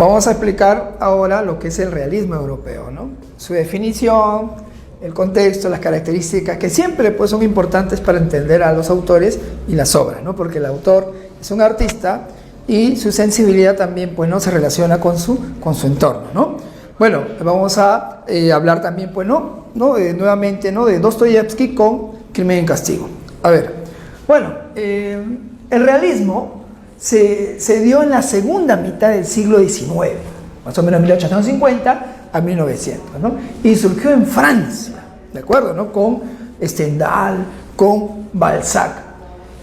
Vamos a explicar ahora lo que es el realismo europeo, ¿no? Su definición, el contexto, las características que siempre pues, son importantes para entender a los autores y las obras, ¿no? Porque el autor es un artista y su sensibilidad también pues, ¿no? se relaciona con su entorno, ¿no? Bueno, vamos a hablar también pues, nuevamente ¿no? de Dostoyevsky con Crimen y Castigo. A ver, bueno, el realismo se dio en la segunda mitad del siglo XIX, más o menos 1850 a 1900, ¿no? Y surgió en Francia, ¿de acuerdo? ¿No? Con Stendhal, con Balzac,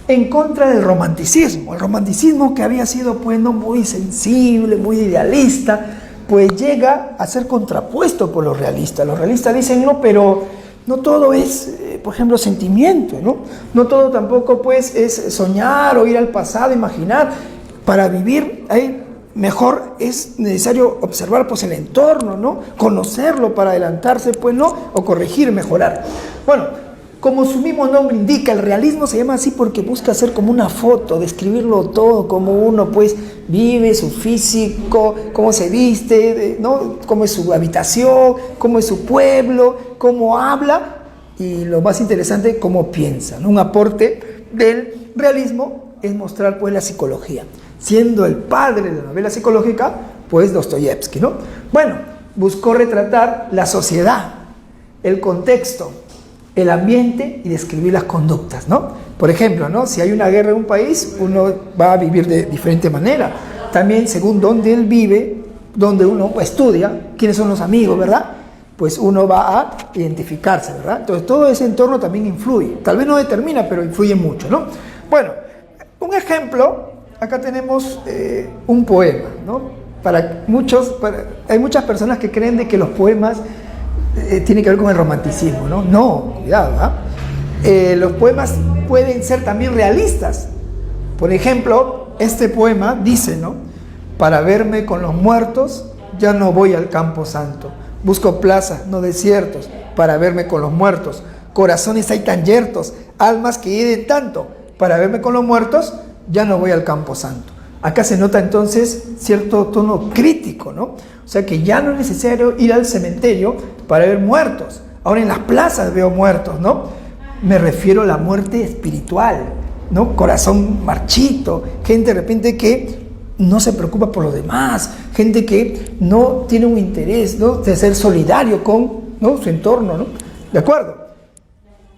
en contra del romanticismo. El romanticismo que había sido pues, ¿no? muy sensible, muy idealista, pues llega a ser contrapuesto por los realistas. Los realistas dicen, no, pero no todo es, por ejemplo, sentimiento, ¿no? No todo tampoco, pues, es soñar o ir al pasado, imaginar. Para vivir ahí mejor es necesario observar, pues, el entorno, ¿no? Conocerlo para adelantarse, pues, ¿no? O corregir, mejorar. Bueno, como su mismo nombre indica, el realismo se llama así porque busca hacer como una foto, describirlo todo, como uno, pues, vive, su físico, cómo se viste, ¿no? Cómo es su habitación, cómo es su pueblo, cómo habla y lo más interesante, cómo piensa, ¿no? Un aporte del realismo es mostrar pues la psicología, siendo el padre de la novela psicológica pues Dostoyevsky, ¿no? Bueno, buscó retratar la sociedad, el contexto, el ambiente y describir las conductas, ¿no? Por ejemplo, ¿no? Si hay una guerra en un país, uno va a vivir de diferente manera. También según dónde él vive, donde uno estudia, quiénes son los amigos, ¿verdad? Pues uno va a identificarse, ¿verdad? Entonces todo ese entorno también influye. Tal vez no determina, pero influye mucho, ¿no? Bueno, un ejemplo, acá tenemos un poema, ¿no? Hay muchas personas que creen de que los poemas tienen que ver con el romanticismo, ¿no? No, cuidado, ¿eh? Los poemas pueden ser también realistas. Por ejemplo, este poema dice, ¿no? Para verme con los muertos, ya no voy al campo santo. Busco plazas, no desiertos, para verme con los muertos. Corazones hay tan yertos, almas que hieden tanto. Para verme con los muertos, ya no voy al campo santo. Acá se nota entonces cierto tono crítico, ¿no? O sea que ya no es necesario ir al cementerio para ver muertos. Ahora en las plazas veo muertos, ¿no? Me refiero a la muerte espiritual, ¿no? Corazón marchito, gente de repente que no se preocupa por los demás, gente que no tiene un interés, ¿no? De ser solidario con, ¿no? su entorno, ¿no? ¿De acuerdo?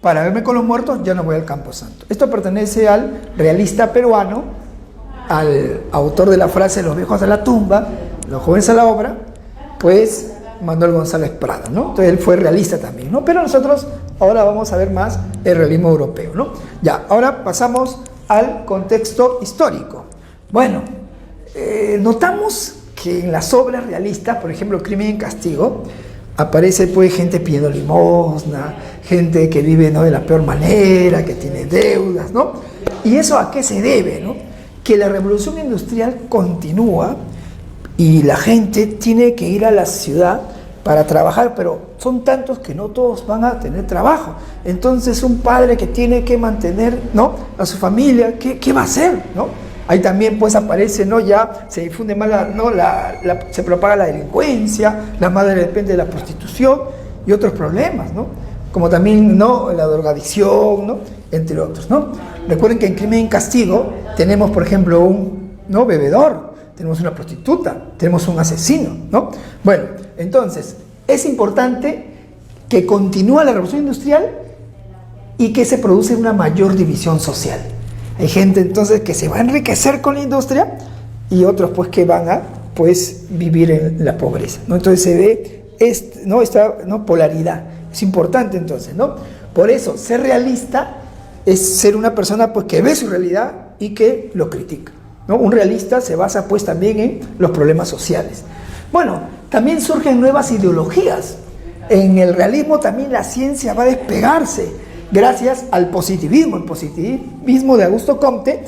Para verme con los muertos ya no voy al campo santo. Esto pertenece al realista peruano, al autor de la frase los viejos a la tumba, los jóvenes a la obra, pues Manuel González Prada, ¿no? Entonces él fue realista también, ¿no? Pero nosotros ahora vamos a ver más el realismo europeo, ¿no? Ya, ahora pasamos al contexto histórico. Bueno, notamos que en las obras realistas, por ejemplo, Crimen y Castigo, aparece pues gente pidiendo limosna, gente que vive, ¿no? de la peor manera, que tiene deudas, ¿no? ¿Y eso a qué se debe, no? Que la revolución industrial continúa y la gente tiene que ir a la ciudad para trabajar, pero son tantos que no todos van a tener trabajo. Entonces un padre que tiene que mantener, ¿no? a su familia, ¿qué va a hacer, no? Ahí también pues aparece, ¿no? Ya se difunde más, ¿no? se propaga la delincuencia, la madre depende de la prostitución y otros problemas, ¿no? Como también, ¿no? la drogadicción, ¿no? entre otros, ¿no? Recuerden que en Crimen y Castigo tenemos, por ejemplo, un, ¿no? bebedor, tenemos una prostituta, tenemos un asesino, ¿no? Bueno, entonces, es importante que continúe la revolución industrial y que se produce una mayor división social. Hay gente entonces que se va a enriquecer con la industria y otros pues que van a pues vivir en la pobreza, ¿no? Entonces se ve esta ¿no? polaridad. Es importante entonces, ¿no? Por eso, ser realista es ser una persona pues que ve su realidad y que lo critica, ¿no? Un realista se basa pues también en los problemas sociales. Bueno, también surgen nuevas ideologías. En el realismo también la ciencia va a despegarse gracias al positivismo. El positivismo de Augusto Comte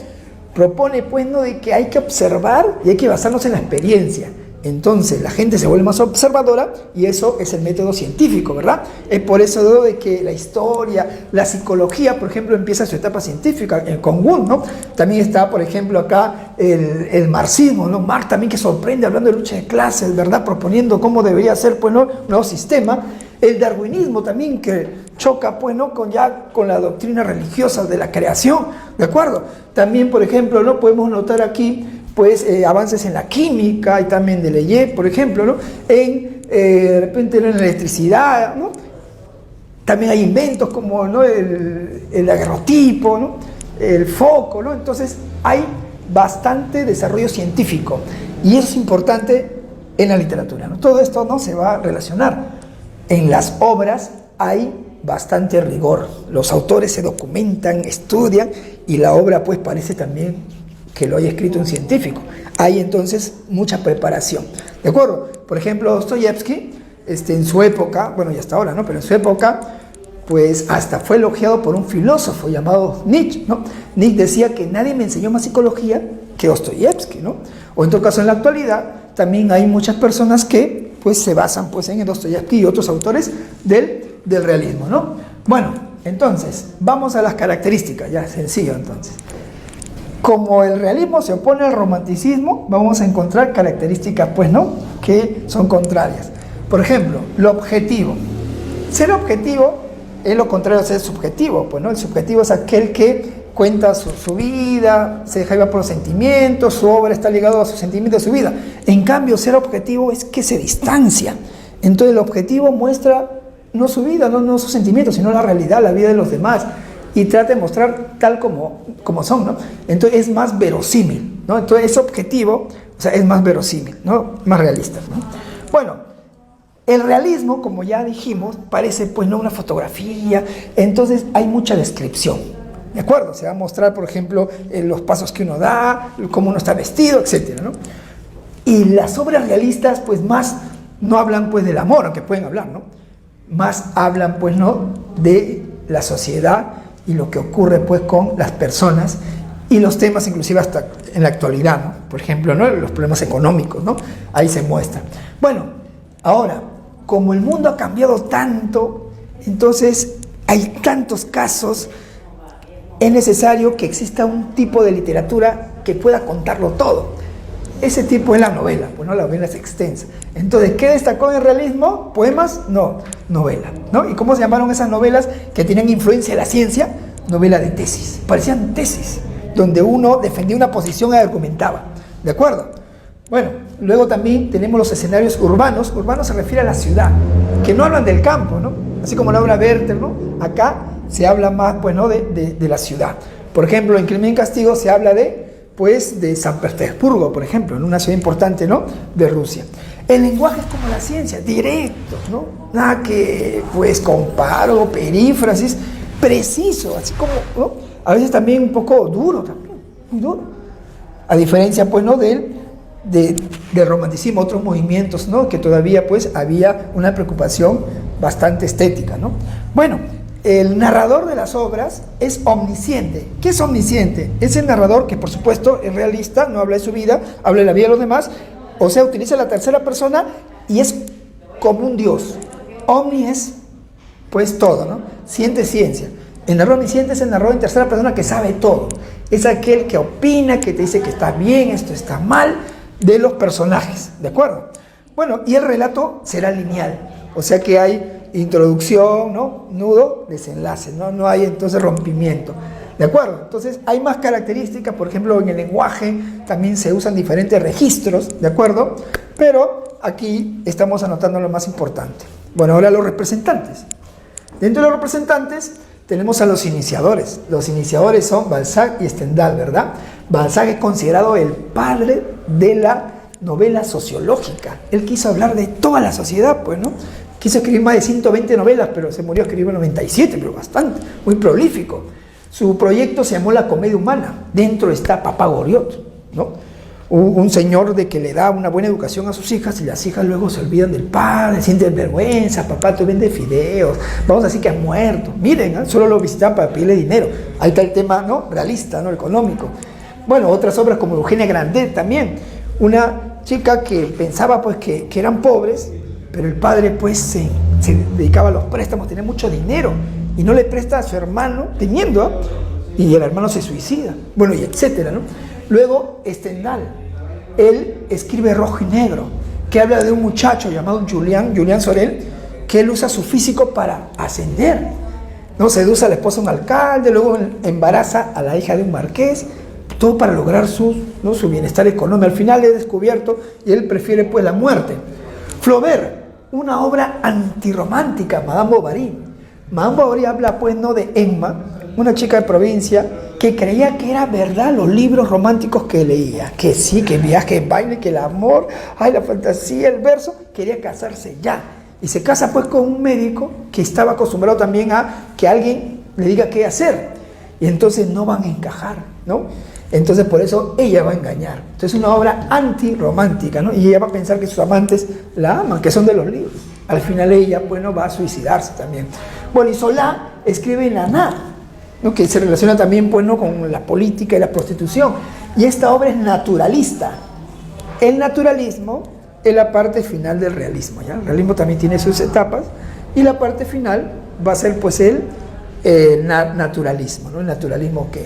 propone pues, ¿no? de que hay que observar y hay que basarnos en la experiencia. entonces la gente se vuelve más observadora y eso es el método científico, ¿verdad? Es por eso de que la historia, la psicología, por ejemplo, empieza su etapa científica con Wundt, ¿no? También está, por ejemplo, acá el marxismo, ¿no? Marx también, que sorprende hablando de lucha de clases, ¿verdad? Proponiendo cómo debería ser, pues, ¿no? Un nuevo sistema. El darwinismo también, que choca, pues, ¿no? con la doctrina religiosa de la creación, ¿de acuerdo? También, por ejemplo, ¿no? Podemos notar aquí, pues, avances en la química y también de Leyé, por ejemplo, ¿no? De repente en la electricidad, ¿no? También hay inventos como, ¿no? el daguerrotipo, ¿no? El foco, ¿no? Entonces hay bastante desarrollo científico y eso es importante en la literatura, ¿no? Todo esto no se va a relacionar. En las obras hay bastante rigor, los autores se documentan, estudian y la obra, pues, parece también que lo haya escrito un científico. Hay entonces mucha preparación, ¿de acuerdo? Por ejemplo, Dostoyevsky, en su época, bueno, ya hasta ahora, ¿no? Pero en su época, pues hasta fue elogiado por un filósofo llamado Nietzsche, ¿no? Nietzsche decía que nadie me enseñó más psicología que Dostoyevsky, ¿no? O en todo caso, en la actualidad, también hay muchas personas que, pues, se basan, pues, en Dostoyevsky y otros autores del realismo, ¿no? Bueno, entonces, vamos a las características, ya, sencillo, entonces. Como el realismo se opone al romanticismo, vamos a encontrar características, pues, ¿no?, que son contrarias. Por ejemplo, lo objetivo. Ser objetivo es lo contrario a ser subjetivo, pues, ¿no? El subjetivo es aquel que cuenta su vida, se deja llevar por los sentimientos, su obra está ligada a sus sentimientos de su vida. En cambio, ser objetivo es que se distancia. Entonces, el objetivo muestra no su vida, no sus sentimientos, sino la realidad, la vida de los demás. Y trata de mostrar tal como son, ¿no? Entonces es más verosímil, ¿no? Entonces es objetivo, o sea, es más verosímil, ¿no? Más realista, ¿no? Bueno, el realismo, como ya dijimos, parece, pues, no una fotografía, entonces hay mucha descripción, ¿de acuerdo? Se va a mostrar, por ejemplo, los pasos que uno da, cómo uno está vestido, etcétera, ¿no? Y las obras realistas, pues, más no hablan, pues, del amor, aunque pueden hablar, ¿no? Más hablan, pues, ¿no?, de la sociedad y lo que ocurre, pues, con las personas y los temas, inclusive hasta en la actualidad, ¿no? Por ejemplo, ¿no?, los problemas económicos, ¿no? Ahí se muestra. Bueno, ahora, como el mundo ha cambiado tanto, entonces hay tantos casos, es necesario que exista un tipo de literatura que pueda contarlo todo. Ese tipo es la novela, pues, ¿no? La novela es extensa. Entonces, ¿qué destacó en el realismo? ¿Poemas? No, novela, ¿no? ¿Y cómo se llamaron esas novelas que tenían influencia de la ciencia? Novela de tesis. Parecían tesis, donde uno defendía una posición y argumentaba, ¿de acuerdo? Bueno, luego también tenemos los escenarios urbanos. Urbano se refiere a la ciudad, que no hablan del campo, ¿no? Así como la obra Werther, ¿no? Acá se habla más, pues, ¿no?, de la ciudad. Por ejemplo, en Crimen y Castigo se habla de San Petersburgo, por ejemplo, en una ciudad importante, ¿no?, de Rusia. El lenguaje es como la ciencia, directo, ¿no? Nada que, pues, comparo, perífrasis, preciso, así como, ¿no?, a veces también un poco duro, también, muy duro. A diferencia, pues, ¿no?, del romanticismo, otros movimientos, ¿no?, que todavía, pues, había una preocupación bastante estética, ¿no? Bueno, el narrador de las obras es omnisciente. ¿Qué es omnisciente? Es el narrador que, por supuesto, es realista, no habla de su vida, habla de la vida de los demás, o sea, utiliza la tercera persona y es como un dios. Omni es, pues, todo, ¿no? Siente ciencia. El narrador omnisciente es el narrador en tercera persona que sabe todo. Es aquel que opina, que te dice que está bien, esto está mal, de los personajes, ¿de acuerdo? Bueno, y el relato será lineal, o sea que hay introducción, ¿no?, nudo, desenlace, ¿no? No hay entonces rompimiento, ¿de acuerdo? Entonces hay más características, por ejemplo, en el lenguaje también se usan diferentes registros, ¿de acuerdo? Pero aquí estamos anotando lo más importante. Bueno, ahora los representantes. Dentro de los representantes tenemos a los iniciadores. Los iniciadores son Balzac y Stendhal, ¿verdad? Balzac es considerado el padre de la novela sociológica. Él quiso hablar de toda la sociedad, pues, ¿no? Quiso escribir más de 120 novelas, pero se murió escribiendo 97, pero bastante, muy prolífico. Su proyecto se llamó La Comedia Humana. Dentro está Papá Goriot, ¿no? Un señor de que le da una buena educación a sus hijas y las hijas luego se olvidan del padre, sienten vergüenza, papá tú vende fideos, vamos a decir que ha muerto. Miren, ¿eh? Solo lo visitan para pedirle dinero. Ahí está el tema, ¿no?, realista, ¿no?, económico. Bueno, otras obras como Eugenia Grandet también, una chica que pensaba pues que eran pobres, pero el padre pues se dedicaba a los préstamos, tenía mucho dinero y no le presta a su hermano teniendo, y el hermano se suicida, bueno, y etcétera, ¿no? Luego Stendhal, él escribe Rojo y Negro, que habla de un muchacho llamado Julián Sorel, que él usa su físico para ascender, ¿no? Seduce a la esposa de un alcalde, luego embaraza a la hija de un marqués, todo para lograr su bienestar económico. Al final es descubierto y él prefiere pues la muerte. Flaubert, una obra antirromántica, Madame Bovary. Madame Bovary habla pues no de Emma, una chica de provincia que creía que era verdad los libros románticos que leía, que sí, que viaje, baile, que el amor, ay, la fantasía, el verso, quería casarse ya. Y se casa pues con un médico que estaba acostumbrado también a que alguien le diga qué hacer. Y entonces no van a encajar, ¿no? Entonces por eso ella va a engañar. Entonces es una obra antirromántica, ¿no? Y ella va a pensar que sus amantes la aman, que son de los libros. Al final ella, bueno, va a suicidarse también. Bueno, y Solá escribe Naná, ¿no? Que se relaciona también, bueno, con la política y la prostitución. Y esta obra es naturalista. El naturalismo es la parte final del realismo, ¿ya? El realismo también tiene sus etapas y la parte final va a ser pues el naturalismo, ¿no? El naturalismo que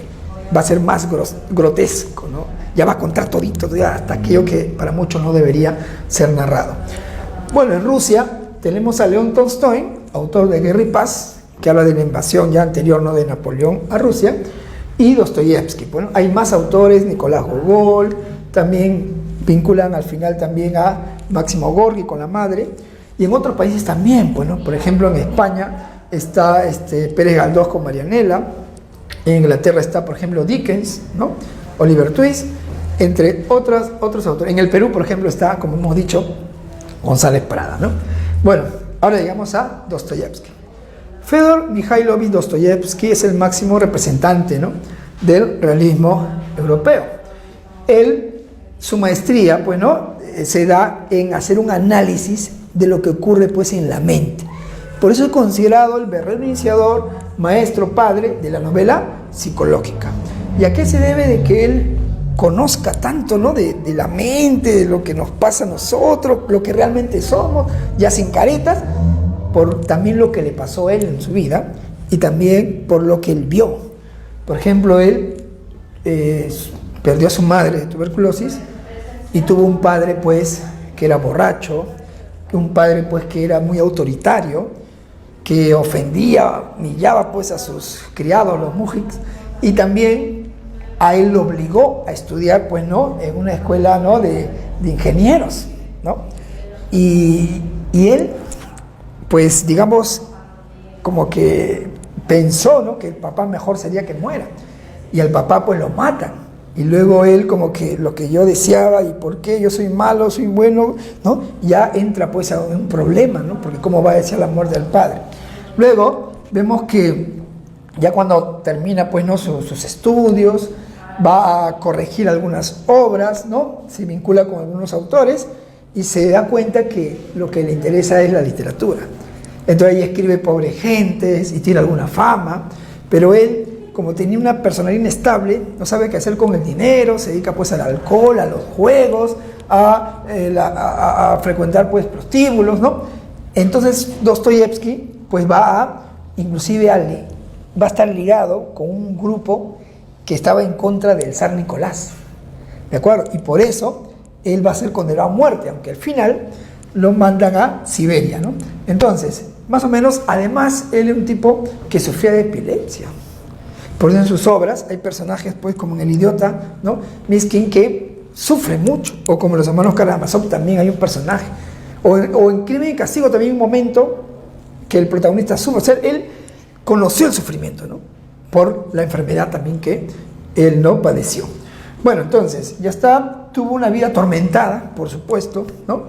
va a ser más grotesco, ¿no? Ya va a contar todito, ya hasta aquello que para muchos no debería ser narrado. Bueno, en Rusia tenemos a León Tolstoy, autor de Guerra y Paz, que habla de la invasión ya anterior, ¿no?, de Napoleón a Rusia, y Dostoyevsky. Bueno, hay más autores, Nicolás Gogol, también vinculan al final también a Máximo Gorki con la madre, y en otros países también, bueno, por ejemplo en España está Pérez Galdós con Marianela, en Inglaterra está por ejemplo Dickens, ¿no?, Oliver Twist, entre otros autores. En el Perú, por ejemplo, está, como hemos dicho, González Prada, ¿no? Bueno, ahora llegamos a Dostoyevsky. Fedor Mikhailovich Dostoyevsky es el máximo representante, ¿no?, del realismo europeo. Su maestría, pues, ¿no?, se da en hacer un análisis de lo que ocurre, pues, en la mente. Por eso es considerado el verdadero iniciador, maestro, padre de la novela psicológica. ¿Y a qué se debe de que él conozca tanto, ¿no?, de la mente, de lo que nos pasa a nosotros, lo que realmente somos, ya sin caretas? Por también lo que le pasó a él en su vida y también por lo que él vio. Por ejemplo, él perdió a su madre de tuberculosis y tuvo un padre pues que era borracho, un padre pues que era muy autoritario, que ofendía, humillaba pues a sus criados, los mujiks, y también a él lo obligó a estudiar pues, ¿no?, en una escuela, ¿no?, de ingenieros, ¿no? Y él pues digamos como que pensó, ¿no?, que el papá mejor sería que muera, y al papá pues lo matan, y luego él como que lo que yo deseaba y por qué yo soy malo, soy bueno, ¿no?, ya entra pues a un problema, ¿no?, porque cómo va a desear la muerte del padre. Luego vemos que ya cuando termina pues, ¿no?, sus estudios, va a corregir algunas obras, ¿no?, se vincula con algunos autores y se da cuenta que lo que le interesa es la literatura. Entonces ahí escribe Pobres Gentes y tiene alguna fama, pero él, como tenía una personalidad inestable, no sabe qué hacer con el dinero, se dedica pues al alcohol, a los juegos, a frecuentar pues prostíbulos, ¿no? Entonces Dostoyevsky pues inclusive va a estar ligado con un grupo que estaba en contra del zar Nicolás, ¿de acuerdo? Y por eso él va a ser condenado a muerte, aunque al final lo mandan a Siberia, ¿no? Entonces, más o menos, además, él es un tipo que sufría de epilepsia. Por eso en sus obras hay personajes, pues, como en El Idiota, ¿no?, Miskin, que sufre mucho, o como los hermanos Karamazov también hay un personaje, o en Crimen y Castigo también hay un momento que el protagonista sufre. O sea, él conoció el sufrimiento, ¿no?, por la enfermedad también que él no padeció. Bueno, entonces, ya está, tuvo una vida atormentada, por supuesto, ¿no?,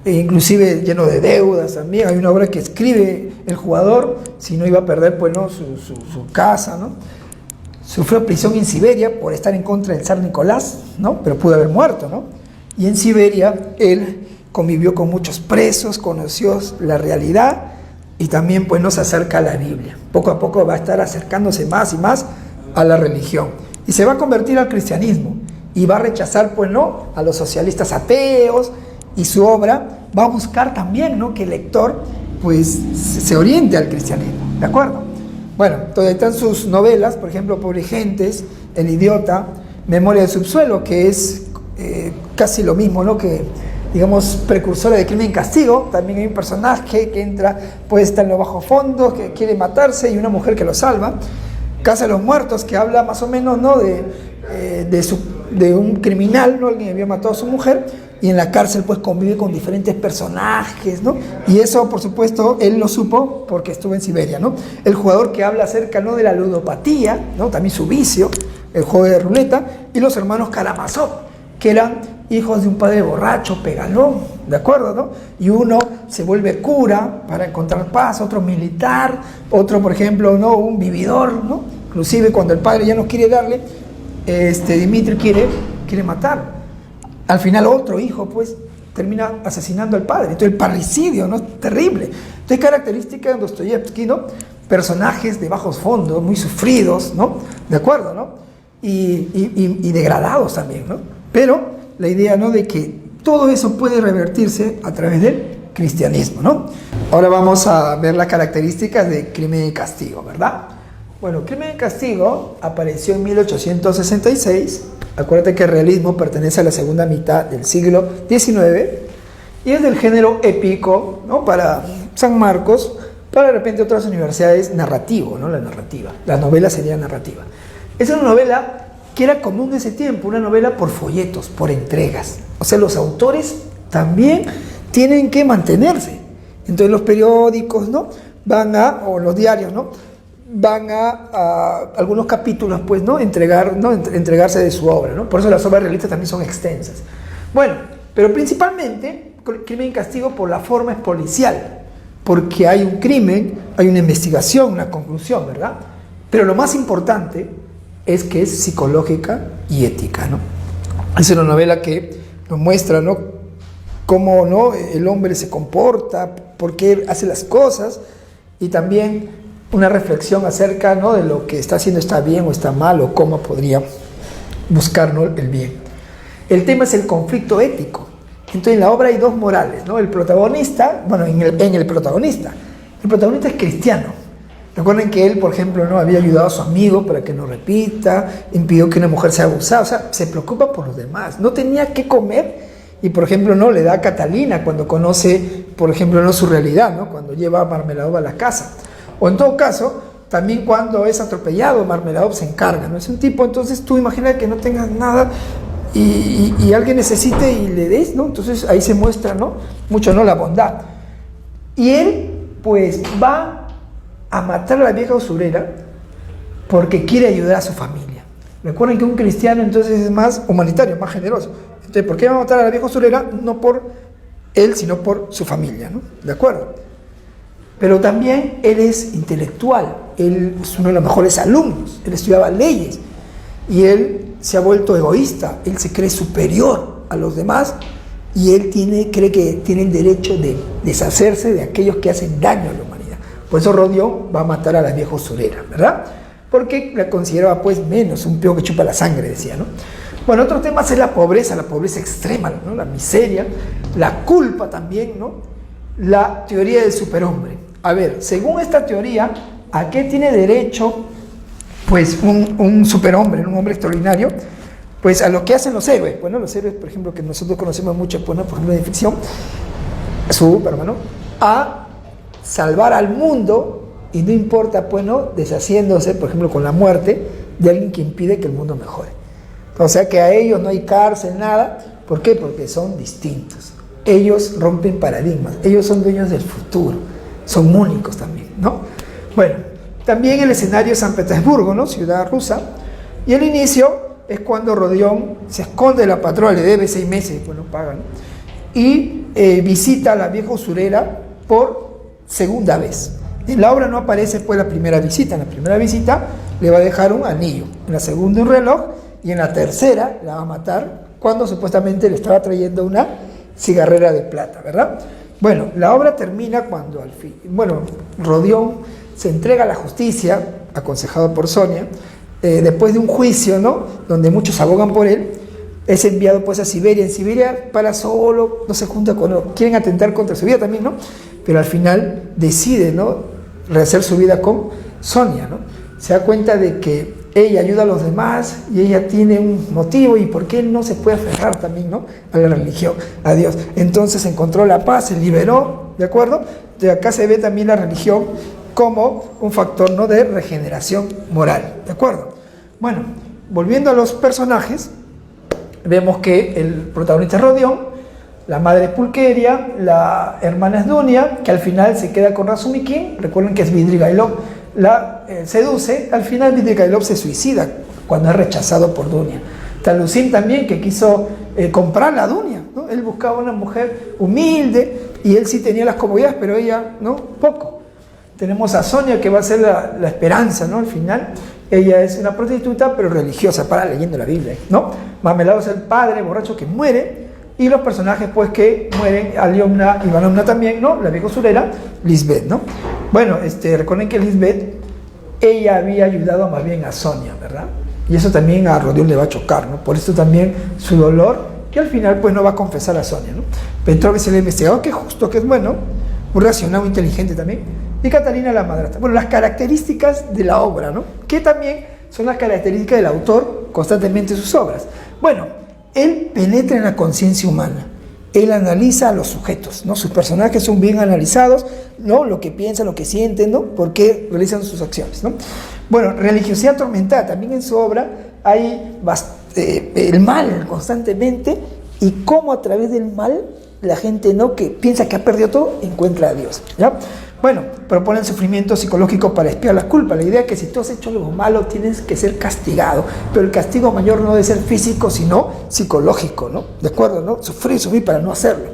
e inclusive lleno de deudas también. Hay una obra que escribe el jugador, si no iba a perder, pues, ¿no?, su casa, ¿no? Sufrió prisión en Siberia por estar en contra del zar Nicolás, ¿no?, pero pudo haber muerto, ¿no? Y en Siberia él convivió con muchos presos, conoció la realidad y también, pues, no se acerca a la Biblia. Poco a poco va a estar acercándose más y más a la religión y se va a convertir al cristianismo. y va a rechazar, pues, ¿no?, a los socialistas ateos, y su obra va a buscar también, ¿no?, que el lector, pues, se oriente al cristianismo, ¿de acuerdo? Bueno, entonces están sus novelas, por ejemplo, Pobre Gentes, El Idiota, Memoria del Subsuelo, que es casi lo mismo, ¿no?, que, digamos, precursora de Crimen y Castigo. También hay un personaje que entra, pues, está en los bajos fondos, que quiere matarse, y una mujer que lo salva. Casa de los Muertos, que habla más o menos, ¿no?, de un criminal, ¿no?, alguien que había matado a su mujer, y en la cárcel, pues, convive con diferentes personajes, ¿no? Y eso, por supuesto, él lo supo porque estuvo en Siberia, ¿no? El jugador, que habla acerca, ¿no?, de la ludopatía, ¿no?, también su vicio, el juego de ruleta. Y los hermanos Karamazov, que eran hijos de un padre borracho, pegalón, ¿de acuerdo, no? Y uno se vuelve cura para encontrar paz, otro militar, otro, por ejemplo, ¿no?, un vividor, ¿no? Inclusive cuando el padre ya no quiere darle, Dimitri quiere matar. Al final otro hijo, pues, termina asesinando al padre. Entonces el parricidio, ¿no?, es terrible. Entonces, característica de Dostoyevsky, ¿no?, personajes de bajos fondos, muy sufridos, ¿no?, ¿de acuerdo, no?, y degradados también, ¿no? Pero la idea, ¿no?, de que todo eso puede revertirse a través del cristianismo, ¿no? Ahora vamos a ver las características de Crimen y Castigo, ¿verdad? Bueno, Crimen y Castigo apareció en 1866. Acuérdate que el realismo pertenece a la segunda mitad del siglo XIX y es del género épico, ¿no?, para San Marcos, para de repente otras universidades narrativo, ¿no?, la narrativa. La novela sería narrativa. Es una novela que era común de ese tiempo, una novela por folletos, por entregas. O sea, los autores también tienen que mantenerse. Entonces los periódicos, ¿no?, o los diarios, ¿no?, van a algunos capítulos, pues, ¿no?, entregarse de su obra, ¿no? Por eso las obras realistas también son extensas. Bueno, pero principalmente Crimen y Castigo por la forma es policial, porque hay un crimen, hay una investigación, una conclusión, ¿verdad? Pero lo más importante es que es psicológica y ética, ¿no? Es una novela que nos muestra, ¿no?, cómo, ¿no?, el hombre se comporta, por qué hace las cosas, y también una reflexión acerca, ¿no?, de lo que está haciendo está bien o está mal, o cómo podría buscar, ¿no?, el bien. El tema es el conflicto ético. Entonces en la obra hay dos morales, ¿no? El protagonista, bueno, en el protagonista es cristiano. Recuerden que él, por ejemplo, ¿no?, había ayudado a su amigo para que no repita, impidió que una mujer sea abusada, o sea, se preocupa por los demás. No tenía qué comer y, por ejemplo, no le da a Catalina cuando conoce, por ejemplo, no su realidad, ¿no?, cuando lleva a Marmeladov a la casa. O en todo caso, también cuando es atropellado, Marmeladov se encarga, ¿no? Es un tipo, entonces tú imaginas que no tengas nada y alguien necesite y le des, ¿no? Entonces ahí se muestra, ¿no?, mucho, ¿no?, la bondad. Y él, pues, va a matar a la vieja usurera porque quiere ayudar a su familia. Recuerden que un cristiano entonces es más humanitario, más generoso. Entonces, ¿por qué va a matar a la vieja usurera? No por él, sino por su familia, ¿no? ¿De acuerdo? Pero también él es intelectual, él es uno de los mejores alumnos, él estudiaba leyes y él se ha vuelto egoísta, él se cree superior a los demás y él cree que tiene el derecho de deshacerse de aquellos que hacen daño a la humanidad. Por eso Rodión va a matar a la vieja usurera, ¿verdad? Porque la consideraba, pues, menos, un pío que chupa la sangre, decía, ¿no? Bueno, otro tema es la pobreza extrema, ¿no?, la miseria, la culpa también, ¿no?, la teoría del superhombre. A ver, según esta teoría, ¿a qué tiene derecho, pues, un superhombre, un hombre extraordinario? Pues a lo que hacen los héroes. Bueno, los héroes, por ejemplo, que nosotros conocemos mucho, pues, ¿no?, por ejemplo, de ficción, Superman, ¿no?, a salvar al mundo y no importa, pues, ¿no?, deshaciéndose, por ejemplo, con la muerte de alguien que impide que el mundo mejore. O sea que a ellos no hay cárcel, nada. ¿Por qué? Porque son distintos. Ellos rompen paradigmas, ellos son dueños del futuro, son únicos también, ¿no? Bueno, también el escenario es San Petersburgo, ¿no?, ciudad rusa, y el inicio es cuando Rodión se esconde de la patrona, le debe 6 meses, pues no pagan, ¿no?, y visita a la vieja usurera por segunda vez. En la obra no aparece, pues, la primera visita. En la primera visita le va a dejar un anillo, en la segunda un reloj, y en la tercera la va a matar cuando supuestamente le estaba trayendo una cigarrera de plata, ¿verdad? Bueno, la obra termina cuando al fin, bueno, Rodión se entrega a la justicia, aconsejado por Sonia, después de un juicio, ¿no?, donde muchos abogan por él, es enviado pues a Siberia. En Siberia para solo, no se junta con, quieren atentar contra su vida también, ¿no? Pero al final decide, ¿no?, rehacer su vida con Sonia, ¿no? Se da cuenta de que ella ayuda a los demás y ella tiene un motivo, y por qué él no se puede aferrar también, ¿no?, a la religión, a Dios. Entonces encontró la paz, se liberó, ¿de acuerdo? De acá se ve también la religión como un factor, ¿no?, de regeneración moral, ¿de acuerdo? Bueno, volviendo a los personajes, vemos que el protagonista es Rodión, la madre es Pulqueria, la hermana es Dunia, que al final se queda con Razumikin. Recuerden que es Svidrigailov, la seduce. Al final Svidrigailov se suicida cuando es rechazado por Dunia. Talusin también, que quiso comprar a Dunia, ¿no? Él buscaba una mujer humilde y él sí tenía las comodidades, pero ella, ¿no?, poco. Tenemos a Sonia, que va a ser la esperanza, ¿no?, al final. Ella es una prostituta, pero religiosa, para leyendo la Biblia, ¿no? Marmelado es el padre borracho que muere. Y los personajes pues que mueren, Aliomna, Ivanovna también, ¿no?, la vieja usurera, Lisbeth, ¿no? Bueno, recuerden que Lisbeth, ella había ayudado más bien a Sonia, ¿verdad? Y eso también a Rodión le va a chocar, ¿no? Por eso también su dolor, que al final pues no va a confesar a Sonia, ¿no? Petrov es el investigador, que es justo, que es bueno, muy racional, muy inteligente también. Y Catalina la madrastra. Bueno, las características de la obra, ¿no?, que también son las características del autor constantemente en sus obras. Bueno, él penetra en la conciencia humana, él analiza a los sujetos, ¿no? Sus personajes son bien analizados, ¿no?, lo que piensan, lo que sienten, ¿no?, por qué realizan sus acciones, ¿no? Bueno, religiosidad atormentada, también en su obra hay el mal constantemente, y cómo a través del mal la gente, ¿no?, que piensa que ha perdido todo, encuentra a Dios, ¿ya? Bueno, proponen sufrimiento psicológico para expiar la culpa. La idea es que si tú has hecho algo malo, tienes que ser castigado, pero el castigo mayor no debe ser físico, sino psicológico, ¿no? ¿De acuerdo, no? Sufrir para no hacerlo.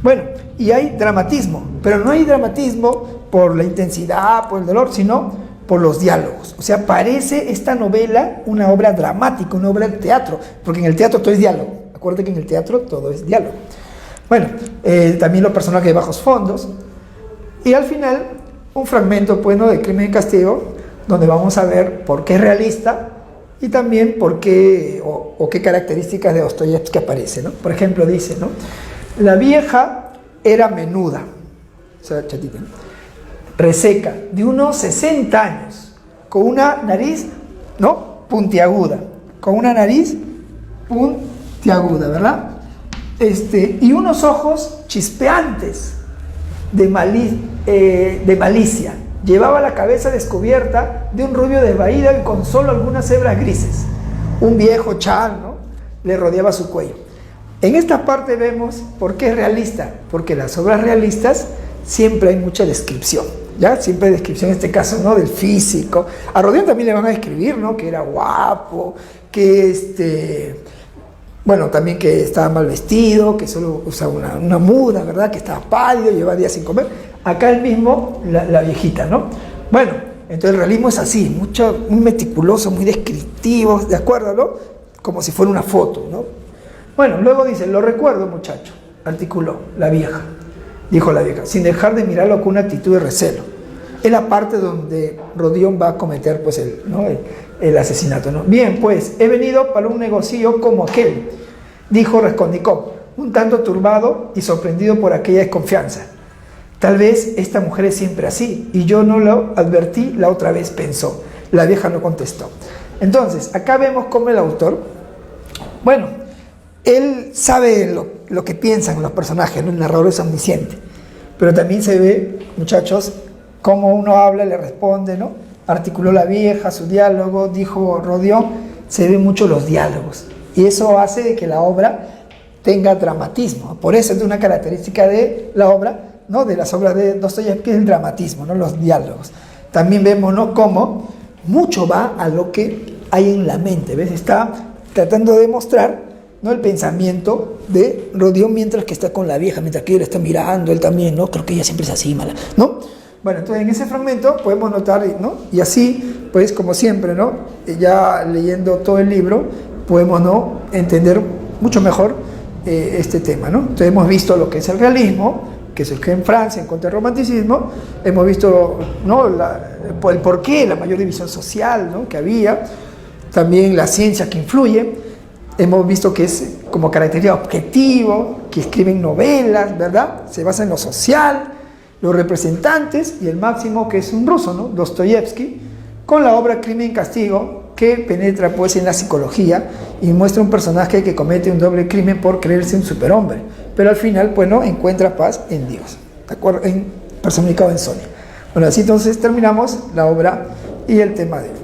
Bueno, y hay dramatismo, pero no hay dramatismo por la intensidad, por el dolor, sino por los diálogos. O sea, parece esta novela una obra dramática, una obra de teatro, porque en el teatro todo es diálogo. Acuérdate que en el teatro todo es diálogo. Bueno, también los personajes de bajos fondos. Y al final, un fragmento, pues, ¿no?, de Crimen y Castigo, donde vamos a ver por qué es realista y también por qué o qué características de Dostoyevski aparecen, ¿no? Por ejemplo, dice, ¿no?, la vieja era menuda, o sea, chatita, ¿no?, reseca, de unos 60 años, con una nariz, ¿no?, puntiaguda, ¿verdad? Y unos ojos chispeantes, de malicia. Llevaba la cabeza descubierta de un rubio desvaído y con solo algunas hebras grises. Un viejo chal, ¿no?, le rodeaba su cuello. En esta parte vemos por qué es realista, porque las obras realistas siempre hay mucha descripción, ¿ya? Siempre hay descripción, en este caso, ¿no?, del físico. A Rodión también le van a describir, ¿no?, que era guapo, que bueno, también que estaba mal vestido, que solo usaba una muda, ¿verdad?, que estaba pálido, llevaba días sin comer. Acá el mismo, la viejita, ¿no? Bueno, entonces el realismo es así, muy meticuloso, muy descriptivo, ¿de acuerdo, no? Como si fuera una foto, ¿no? Bueno, luego dice, lo recuerdo, muchacho, articuló la vieja, dijo la vieja, sin dejar de mirarlo con una actitud de recelo. Es la parte donde Rodión va a cometer, pues, el asesinato, ¿no? Bien, pues, he venido para un negocio como aquel, dijo Raskolnikov, un tanto turbado y sorprendido por aquella desconfianza. Tal vez esta mujer es siempre así, y yo no lo advertí la otra vez, pensó. La vieja no contestó. Entonces, acá vemos cómo el autor, bueno, él sabe lo que piensan los personajes, ¿no? El narrador es omnisciente, pero también se ve, muchachos, cómo uno habla, le responde, ¿no? Articuló la vieja, su diálogo, dijo Rodión, se ven mucho los diálogos, y eso hace que la obra tenga dramatismo. Por eso es una característica de la obra, ¿no?, de las obras de Dostoyevski, es el dramatismo, ¿no?, los diálogos. También vemos, ¿no?, cómo mucho va a lo que hay en la mente, ¿ves? Está tratando de mostrar, ¿no?, el pensamiento de Rodión mientras que está con la vieja, mientras que ella le está mirando, él también, ¿no?, creo que ella siempre es así, mala, ¿no? Bueno, entonces en ese fragmento podemos notar, ¿no?, y así, pues, como siempre, ¿no?, ya leyendo todo el libro, podemos, ¿no?, entender mucho mejor este tema, ¿no? Entonces hemos visto lo que es el realismo, que surgió en Francia en contra del romanticismo, hemos visto, ¿no?, el porqué, la mayor división social, ¿no?, que había, también la ciencia que influye, hemos visto que es como característica objetivo, que escriben novelas, ¿verdad? Se basa en lo social, los representantes y el máximo que es un ruso, ¿no? Dostoyevsky, con la obra Crimen y Castigo, que penetra pues en la psicología y muestra un personaje que comete un doble crimen por creerse un superhombre, pero al final pues no encuentra paz en Dios, ¿de acuerdo? Personificado en Sonia. Bueno, así entonces terminamos la obra y el tema de hoy.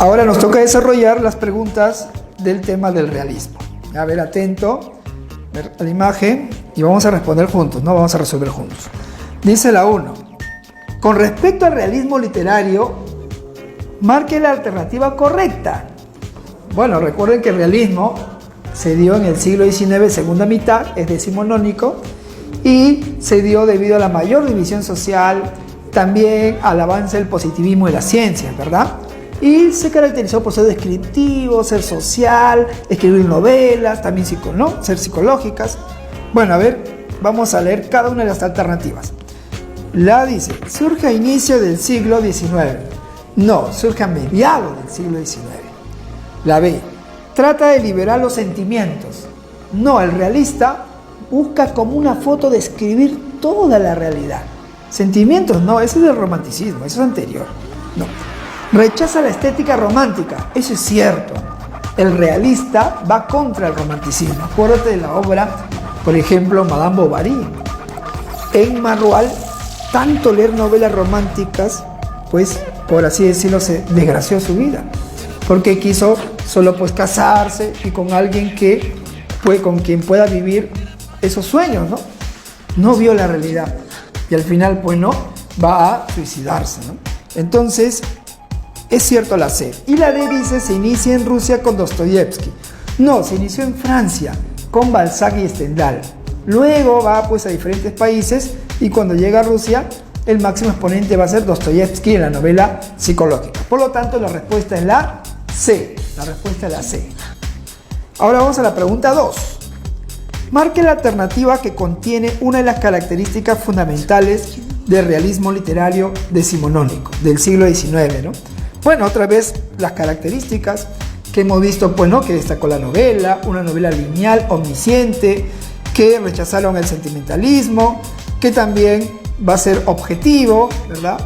Ahora nos toca desarrollar las preguntas del tema del realismo. A ver, atento a la imagen y vamos a responder juntos, ¿no? Vamos a resolver juntos. Dice la 1. Con respecto al realismo literario, marque la alternativa correcta. Bueno, recuerden que el realismo se dio en el siglo XIX, segunda mitad, es decimonónico, y se dio debido a la mayor división social, también al avance del positivismo y las ciencias, ¿verdad? Y se caracterizó por ser descriptivo, ser social, escribir novelas, también ser psicológicas. Bueno, a ver, vamos a leer cada una de las alternativas. La A dice, surge a inicio del siglo XIX. No, surge a mediados del siglo XIX. La B, trata de liberar los sentimientos. No, el realista busca como una foto describir toda la realidad. Sentimientos, no, ese es el romanticismo, eso es anterior. No. Rechaza la estética romántica, eso es cierto. El realista va contra el romanticismo. Acuérdate de la obra, por ejemplo, Madame Bovary. En Marroal, tanto leer novelas románticas, pues, por así decirlo, se desgració su vida. Porque quiso solo pues casarse y con alguien que, pues, con quien pueda vivir esos sueños, ¿no? No vio la realidad. Y al final, pues, no, va a suicidarse, ¿no? Entonces, es cierto la C. Y la D dice, se inicia en Rusia con Dostoyevsky. No, se inició en Francia con Balzac y Stendhal. Luego va pues a diferentes países y cuando llega a Rusia, el máximo exponente va a ser Dostoyevsky en la novela psicológica. Por lo tanto, la respuesta es la C. La respuesta es la C. Ahora vamos a la pregunta 2. Marque la alternativa que contiene una de las características fundamentales del realismo literario decimonónico del siglo XIX, ¿no? Bueno, otra vez las características que hemos visto, pues, ¿no? Que destacó la novela, una novela lineal, omnisciente, que rechazaron el sentimentalismo, que también va a ser objetivo, ¿verdad?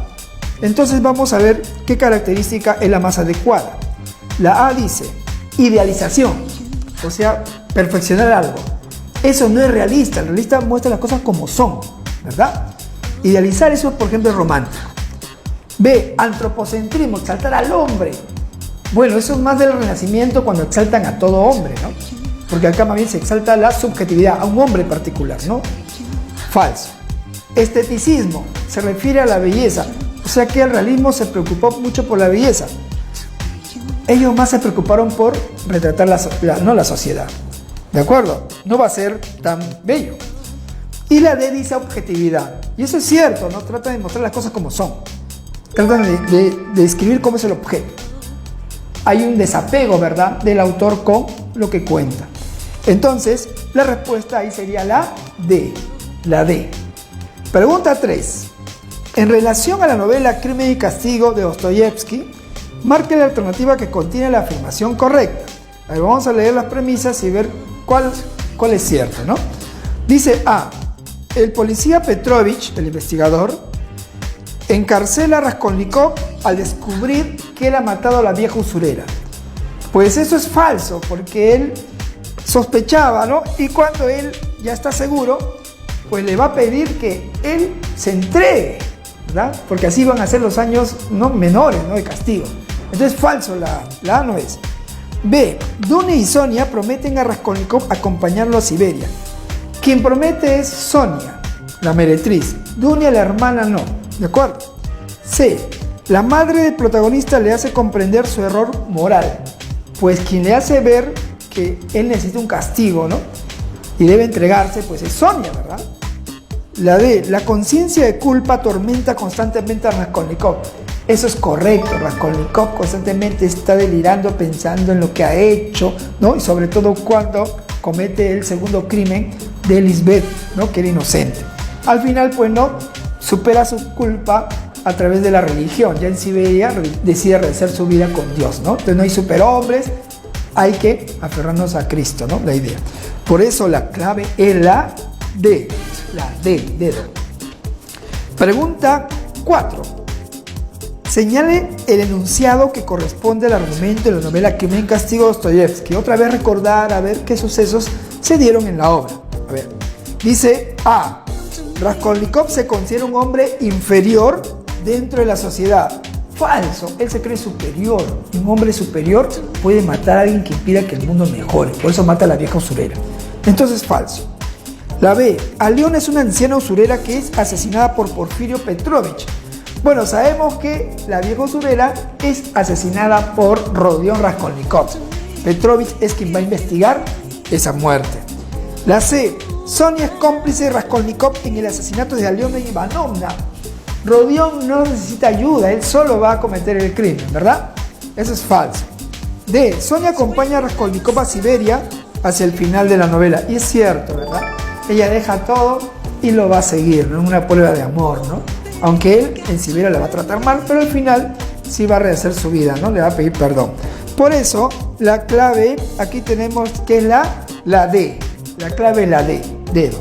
Entonces vamos a ver qué característica es la más adecuada. La A dice, idealización, o sea, perfeccionar algo. Eso no es realista, el realista muestra las cosas como son, ¿verdad? Idealizar eso, por ejemplo, es romántico. B, antropocentrismo, exaltar al hombre. Bueno, eso es más del Renacimiento cuando exaltan a todo hombre, ¿no? Porque acá más bien se exalta la subjetividad, a un hombre particular, ¿no? Falso. Esteticismo, se refiere a la belleza. O sea que el realismo se preocupó mucho por la belleza. Ellos más se preocuparon por retratar la sociedad. ¿De acuerdo? No va a ser tan bello. Y la D dice objetividad. Y eso es cierto, ¿no? Trata de mostrar las cosas como son. Tratan de describir cómo es el objeto. Hay un desapego, ¿verdad?, del autor con lo que cuenta. Entonces, la respuesta ahí sería la D. La D. Pregunta 3. En relación a la novela Crimen y Castigo de Dostoyevsky, marque la alternativa que contiene la afirmación correcta. A ver, vamos a leer las premisas y ver cuál es cierto, ¿no? Dice A. El policía Petrovich, el investigador, encarcela a Raskolnikov al descubrir que él ha matado a la vieja usurera. Pues eso es falso, porque él sospechaba, ¿no? Y cuando él ya está seguro, pues le va a pedir que él se entregue, ¿verdad? Porque así van a ser los años, ¿no?, menores, ¿no?, de castigo. Entonces falso, la A no es. B. Dunia y Sonia prometen a Raskolnikov acompañarlo a Siberia. Quien promete es Sonia, la meretriz. Dunia, la hermana, no. ¿De acuerdo? C. La madre del protagonista le hace comprender su error moral. Pues quien le hace ver que él necesita un castigo, ¿no?, y debe entregarse, pues es Sonia, ¿verdad? La D, la conciencia de culpa atormenta constantemente a Raskolnikov. Eso es correcto, Raskolnikov constantemente está delirando pensando en lo que ha hecho, ¿no? Y sobre todo cuando comete el segundo crimen de Lisbeth, ¿no? Que era inocente. Al final, pues no, supera su culpa a través de la religión. Ya en Siberia decide rehacer su vida con Dios, ¿no? Entonces no hay superhombres, hay que aferrarnos a Cristo, ¿no? La idea. Por eso la clave es la D, dedo. Pregunta 4. Señale el enunciado que corresponde al argumento de la novela Crimen y Castigo de Dostoyevsky. Otra vez recordar a ver qué sucesos se dieron en la obra. A ver, dice A. Raskolnikov se considera un hombre inferior dentro de la sociedad. Falso, él se cree superior. Y un hombre superior puede matar a alguien que impida que el mundo mejore. Por eso mata a la vieja usurera. Entonces, falso. La B. Alión es una anciana usurera que es asesinada por Porfirio Petrovich. Bueno, sabemos que la vieja usurera es asesinada por Rodion Raskolnikov. Petrovich es quien va a investigar esa muerte. La C. Sonia es cómplice de Raskolnikov en el asesinato de Aliona Ivanovna. Rodion no necesita ayuda, él solo va a cometer el crimen, ¿verdad? Eso es falso. D. Sonia acompaña a Raskolnikov a Siberia hacia el final de la novela. Y es cierto, ¿verdad? Ella deja todo y lo va a seguir, ¿no? Una prueba de amor, ¿no? Aunque él en Siberia la va a tratar mal, pero al final sí va a rehacer su vida, ¿no? Le va a pedir perdón. Por eso, la clave, aquí tenemos que es la D. La clave es la D, dedo.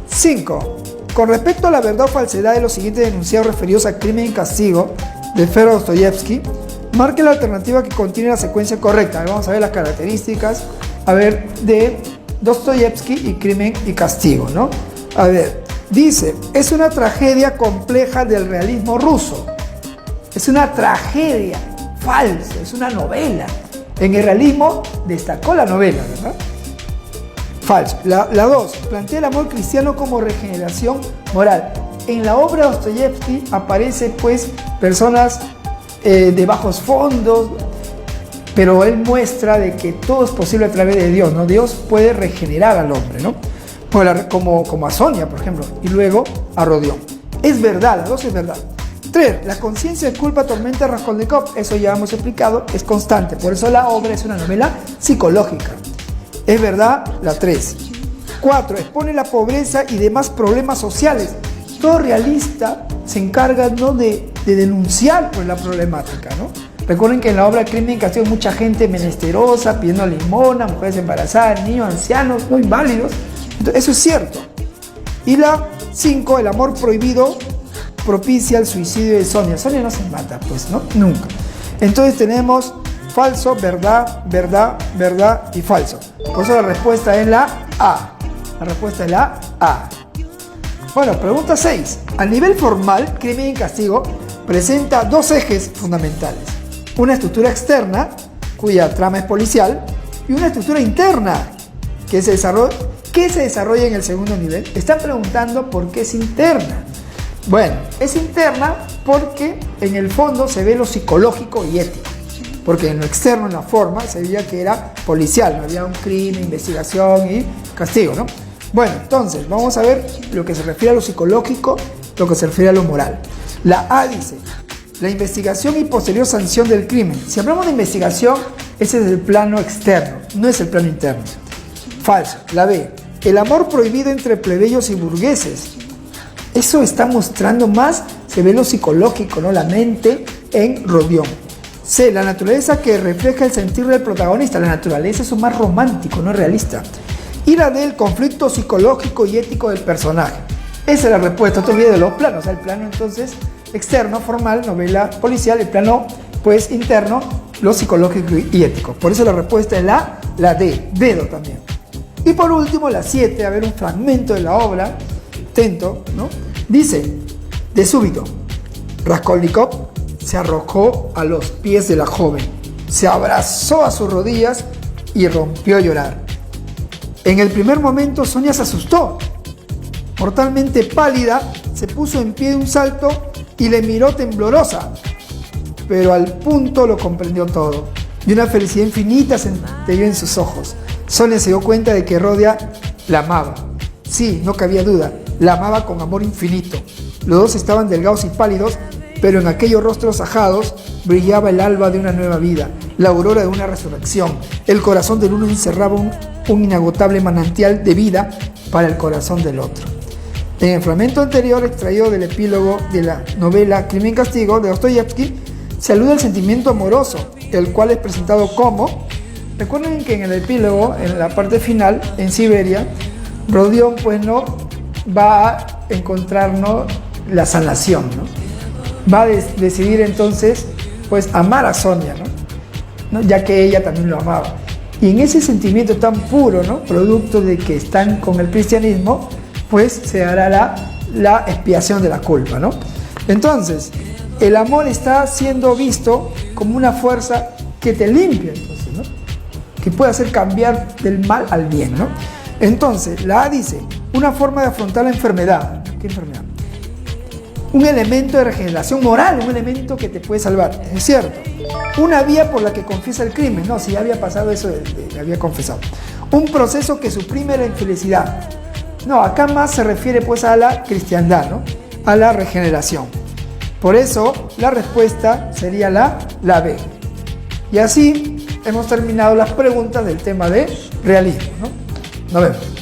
5. Con respecto a la verdad o falsedad de los siguientes denunciados referidos a Crimen y Castigo de Fyodor Dostoyevsky, marque la alternativa que contiene la secuencia correcta. Vamos a ver las características, a ver, de Dostoyevsky y Crimen y Castigo, ¿no? A ver, dice, es una tragedia compleja del realismo ruso. Es una tragedia, falso, es una novela. En el realismo destacó la novela, ¿verdad? Falso. La 2, plantea el amor cristiano como regeneración moral. En la obra de Dostoyevsky aparecen pues personas de bajos fondos, pero él muestra de que todo es posible a través de Dios, ¿no? Dios puede regenerar al hombre, ¿no? Como a Sonia, por ejemplo, y luego a Rodion. Es verdad, la 2 es verdad. 3, la conciencia de culpa atormenta a Raskolnikov, eso ya hemos explicado, es constante, por eso la obra es una novela psicológica. Es verdad, la 3. 4, expone la pobreza y demás problemas sociales. Todo realista se encarga, ¿no? de denunciar pues, la problemática, ¿no? Recuerden que en la obra Crimen y Castigo hay mucha gente menesterosa, pidiendo limosna, mujeres embarazadas, niños, ancianos, no inválidos. Entonces, eso es cierto. Y la 5, el amor prohibido propicia el suicidio de Sonia. Sonia no se mata, pues, ¿no? Nunca. Entonces tenemos falso, verdad, verdad, verdad y falso. Por eso la respuesta es la A. La respuesta es la A. Bueno, pregunta 6. A nivel formal, Crimen y Castigo presenta dos ejes fundamentales. Una estructura externa, cuya trama es policial, y una estructura interna, que se desarrolla en el segundo nivel. Están preguntando por qué es interna. Bueno, es interna porque en el fondo se ve lo psicológico y ético. Porque en lo externo, en la forma, se veía que era policial, no había un crimen, investigación y castigo, ¿no? Bueno, entonces, vamos a ver lo que se refiere a lo psicológico, lo que se refiere a lo moral. La A dice, la investigación y posterior sanción del crimen. Si hablamos de investigación, ese es el plano externo, no es el plano interno. Falso. La B, el amor prohibido entre plebeyos y burgueses. Eso está mostrando más, se ve lo psicológico, ¿no? La mente en Rodion. C, la naturaleza que refleja el sentir del protagonista. La naturaleza es más romántico, no realista. Y la D, el conflicto psicológico y ético del personaje. Esa es la respuesta. Otro video de los planos. El plano entonces externo, formal, novela policial. El plano pues interno, lo psicológico y ético. Por eso la respuesta es la D, dedo también. Y por último la 7, a ver un fragmento de la obra. Atento, ¿no? Dice, de súbito, Raskolnikov se arrojó a los pies de la joven, se abrazó a sus rodillas y rompió a llorar. En el primer momento Sonia se asustó. Mortalmente pálida, se puso en pie de un salto y le miró temblorosa. Pero al punto lo comprendió todo. Y una felicidad infinita se centelló en sus ojos. Sonia se dio cuenta de que Rodia la amaba. Sí, no cabía duda. La amaba con amor infinito. Los dos estaban delgados y pálidos, pero en aquellos rostros ajados brillaba el alba de una nueva vida, la aurora de una resurrección. El corazón del uno encerraba un inagotable manantial de vida para el corazón del otro. En el fragmento anterior, extraído del epílogo de la novela Crimen y Castigo de Dostoyevsky, se alude al sentimiento amoroso, el cual es presentado como... Recuerden que en el epílogo, en la parte final, en Siberia, Rodion pues no va a encontrarnos la sanación, ¿no? Va a decidir entonces pues amar a Sonia, ¿no? Ya que ella también lo amaba. Y en ese sentimiento tan puro, ¿no? Producto de que están con el cristianismo, pues se hará la expiación de la culpa, ¿no? Entonces, el amor está siendo visto como una fuerza que te limpia, entonces, ¿no? Que puede hacer cambiar del mal al bien, ¿no? Entonces, la A dice, una forma de afrontar la enfermedad. ¿Qué enfermedad? Un elemento de regeneración moral, un elemento que te puede salvar, es cierto. Una vía por la que confiesa el crimen, no, si ya había pasado eso, había confesado. Un proceso que suprime la infelicidad. No, acá más se refiere pues a la cristiandad, ¿no? A la regeneración. Por eso, la respuesta sería la B. Y así hemos terminado las preguntas del tema de realismo, ¿no? Nos vemos.